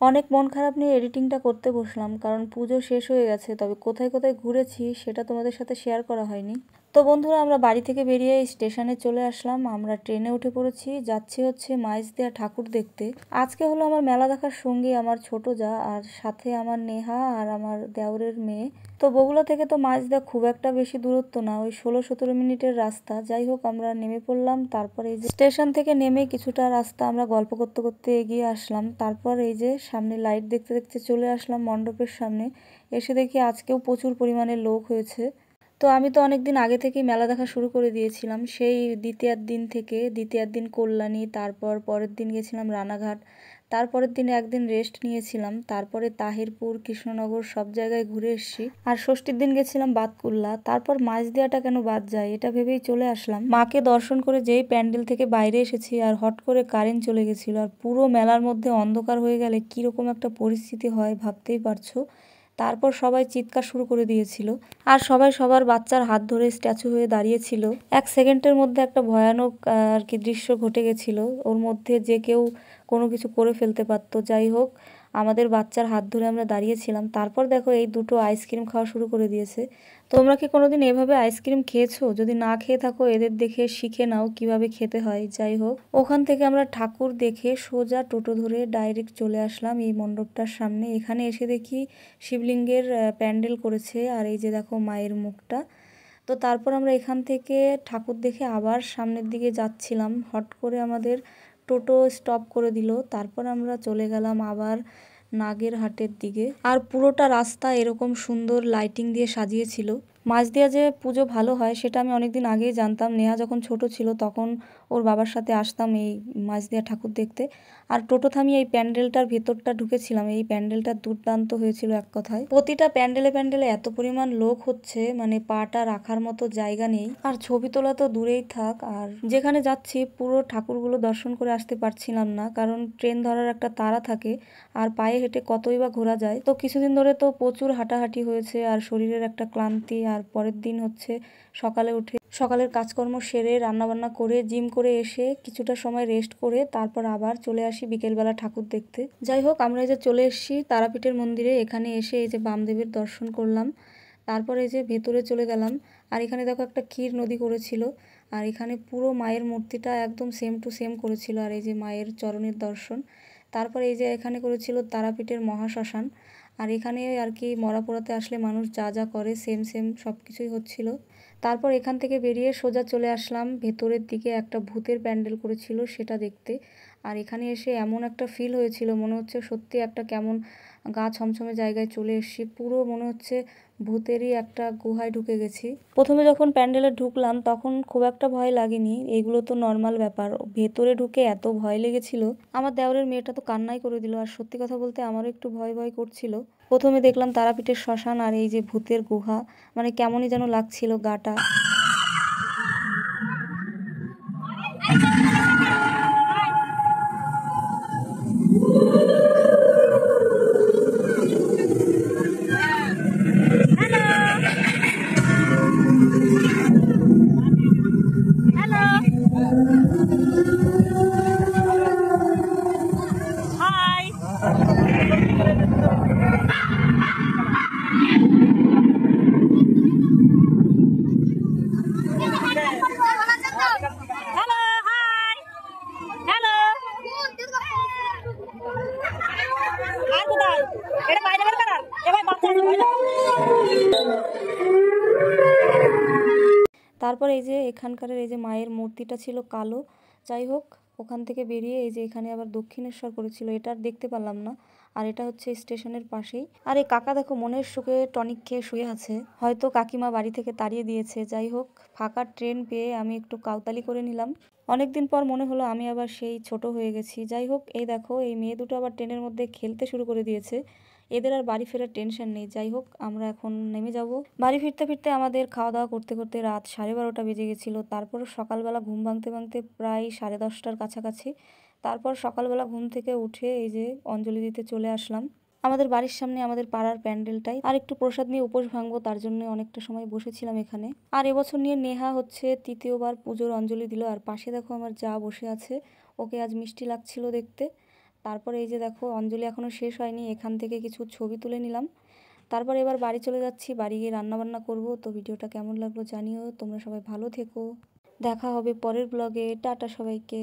অনেক মন খারাপ নিয়ে এডিটিংটা করতে বসলাম, কারণ পুজো শেষ হয়ে গেছে। তবে কোথায় কোথায় ঘুরেছি সেটা তোমাদের সাথে শেয়ার করা হয়নি। তো বন্ধুরা, আমরা বাড়ি থেকে বেরিয়ে স্টেশনে চলে আসলাম। আমরা ট্রেনে উঠে পড়েছি, যাচ্ছি হচ্ছে মাইজদিয়া ঠাকুর দেখতে। আজকে হলো আমার মেলা দেখার সঙ্গী আমার ছোট যা, আর সাথে আমার নেহা আর আমার দেওরের মেয়ে। তো বগুড়া থেকে তো মাইজদিয়া খুব একটা বেশি দূরত্ব না, ওই 16-17 মিনিটের রাস্তা। যাই হোক, আমরা নেমে পড়লাম। তারপরে এই যে স্টেশন থেকে নেমে কিছুটা রাস্তা আমরা গল্প করতে করতে এগিয়ে আসলাম। তারপর এই যে সামনে লাইট দেখতে দেখতে চলে আসলাম মণ্ডপের সামনে। এসে দেখি আজকেও প্রচুর পরিমাণে লোক হয়েছে। তো আমি তো অনেকদিন আগে থেকেই মেলা দেখা শুরু করে দিয়েছিলাম, সেই দ্বিতীয়ার দিন থেকে। দ্বিতীয়ার দিন কল্যাণী, তারপর পরের দিন গেছিলাম রানাঘাট, তারপরের দিন একদিন রেস্ট নিয়েছিলাম। তারপরে তাহিরপুর, কৃষ্ণনগর সব জায়গায় ঘুরে এসেছি। আর ষষ্ঠীর দিন গেছিলাম বাতকুল্লা। তারপর মাইজদিয়াটা কেন বাদ যায় এটা ভেবেই চলে আসলাম। মাকে দর্শন করে যেই প্যান্ডেল থেকে বাইরে এসেছি, আর হট করে কারেন্ট চলে গেছিল। আর পুরো মেলার মধ্যে অন্ধকার হয়ে গেলে কিরকম একটা পরিস্থিতি হয় ভাবতেই পারছো। তারপর সবাই চিৎকার শুরু করে দিয়েছিল, আর সবাই সবার বাচ্চার হাত ধরে স্ট্যাচু হয়ে দাঁড়িয়েছিল। এক সেকেন্ডের মধ্যে একটা ভয়ানক আর কি দৃশ্য ঘটে গেছিল। ওর মধ্যে যে কেউ কোনো কিছু করে ফেলতে পারতো। যাই হোক, আমাদের বাচ্চার হাত ধরে আমরা দাঁড়িয়েছিলাম। তারপর দেখো এই দুটো আইসক্রিম খাওয়া শুরু করে দিয়েছে। তোমরা কি কোনোদিন এভাবে আইসক্রিম খেয়েছো? যদি না খেয়ে থাকো, এদের দেখে শিখে নাও কিভাবে খেতে হয়। যাই হোক, ওখান থেকে আমরা ঠাকুর দেখে সোজা টোটো ধরে ডাইরেক্ট চলে আসলাম এই মণ্ডপটার সামনে। এখানে এসে দেখি শিবলিঙ্গের প্যান্ডেল করেছে, আর এই যে দেখো মায়ের মুখটা। তো তারপর আমরা এখান থেকে ঠাকুর দেখে আবার সামনের দিকে যাচ্ছিলাম, হট করে আমাদের টোটো স্টপ করে দিল। তারপর আমরা চলে গেলাম আবার নাগেরহাটের দিকে। আর পুরোটা রাস্তা এরকম সুন্দর লাইটিং দিয়ে সাজিয়েছিল। মাঝদিয়া যে পুজো ভালো হয় সেটা আমি অনেকদিন আগেই জানতাম। নেহা যখন ছোট ছিল তখন ওর বাবার সাথে আসতাম এই মাঝদিয়া ঠাকুর দেখতে। আর টোটো থামিয়ে এই প্যান্ডেলটার ভেতরটা ঢুকেছিলাম। এই প্যান্ডেলটা দুর্দান্ত হয়েছিল এক কথায়। প্রতিটা প্যান্ডেলে প্যান্ডেলে এত পরিমাণ লোক হচ্ছে, মানে পাটা রাখার মতো জায়গা নেই। আর ছবি তোলা তো দূরেই থাক, আর যেখানে যাচ্ছি পুরো ঠাকুরগুলো দর্শন করে আসতে পারছিলাম না, কারণ ট্রেন ধরার একটা তাড়া থাকে। আর পায়ে হেঁটে কতই বা ঘোরা যায়। তো কিছুদিন ধরে তো প্রচুর হাঁটাহাঁটি হয়েছে, আর শরীরের একটা ক্লান্তি। আর পরের দিন হচ্ছে সকালে উঠে সকালের কাজকর্ম সেরে রান্নাবান্না করে জিম করে এসে কিছুটা সময় রেস্ট করে তারপর আবার চলে আসি বিকেলবেলা ঠাকুর দেখতে। যাই হোক, আমরা এই যে চলে এসেছি তারাপীঠের মন্দিরে। এখানে এসে এই যে বামদেবের দর্শন করলাম। তারপর এই যে ভেতরে চলে গেলাম। আর এখানে দেখো একটা ক্ষীর নদী করেছিল। আর এখানে পুরো মায়ের মূর্তিটা একদম সেম টু সেম করেছিল। আর এই যে মায়ের চরণের দর্শন। তারপর এই যে এখানে করেছিল তারাপীঠের মহাশ্মশান। আর এখানে আর কি মরা পোড়াতে আসলে মানুষ যা যা করে সেম সেম সব কিছুই হচ্ছিল। তারপর এখান থেকে বেরিয়ে সোজা চলে আসলাম ভেতরের দিকে। একটা ভূতের প্যান্ডেল করেছিল সেটা দেখতে। আর এখানে এসে এমন একটা ফিল হয়েছিল, মনে হচ্ছে সত্যি একটা কেমন গা ছমছমে জায়গায় চলে এসেছি। পুরো মনে হচ্ছে ভূতেরই একটা গুহায় ঢুকে গেছি। প্রথমে যখন প্যান্ডেলে ঢুকলাম তখন খুব একটা ভয় লাগেনি, এগুলো তো নর্মাল ব্যাপার। ভেতরে ঢুকে এত ভয় লেগেছিল, আমার দেওরের মেয়েটা তো কান্নাই করে দিল। আর সত্যি কথা বলতে আমারও একটু ভয় ভয় করছিল। প্রথমে দেখলাম তারাপীঠের শ্মশান, আর এই যে ভূতের গুহা, মানে কেমনই যেন লাগছিল গাটা। তারপর এই যে এখানকার এই যে মায়ের মূর্তিটা ছিল কালো। যাই হোক, ওখান থেকে বেরিয়ে এই যে এখানে আবার দক্ষিণেশ্বর করেছিল, এটা আর দেখতে পারলাম না। আর এটা হচ্ছে স্টেশনের পাশেই। আর এই কাকা দেখো মনের সুখে টনিক খেয়ে শুয়ে আছে, হয়তো কাকিমা বাড়ি থেকে তাড়িয়ে দিয়েছে। যাই হোক, ফাঁকা ট্রেন পেয়ে আমি একটু কাউতালি করে নিলাম। অনেকদিন পর মনে হলো আমি আবার সেই ছোট হয়ে গেছি। যাই হোক, এই দেখো এই মেয়ে দুটো আবার ট্রেনের মধ্যে খেলতে শুরু করে দিয়েছে। এদের আর বাড়ি ফেরার টেনশন নেই। যাই হোক, আমরা এখন নেমে যাব। বাড়ি ফিরতে ফিরতে আমাদের খাওয়া দাওয়া করতে করতে রাত 12:30 বেজে গেছিল। তারপর সকালবেলা ঘুম ভাঙতে ভাঙতে প্রায় 10:30টার কাছাকাছি। তারপর সকালবেলা ঘুম থেকে উঠে এই যে অঞ্জলি দিতে চলে আসলাম আমাদের বাড়ির সামনে আমাদের পাড়ার প্যান্ডেলটাই। আর একটু প্রসাদ নিয়ে উপোস ভাঙবো, তার জন্য অনেকটা সময় বসেছিলাম এখানে। আর এবছর নিয়ে নেহা হচ্ছে তৃতীয়বার পুজোর অঞ্জলি দিল। আর পাশে দেখো আমার যা বসে আছে, ওকে আজ মিষ্টি লাগছিল দেখতে। তারপর এই যে দেখো অঞ্জলি এখনও শেষ হয়নি, এখান থেকে কিছু ছবি তুলে নিলাম। তারপর এবার বাড়ি চলে যাচ্ছি, বাড়ি গিয়ে রান্নাবান্না করব। তো ভিডিওটা কেমন লাগলো জানিও। তোমরা সবাই ভালো থেকো, দেখা হবে পরের ব্লগে। টাটা সবাইকে।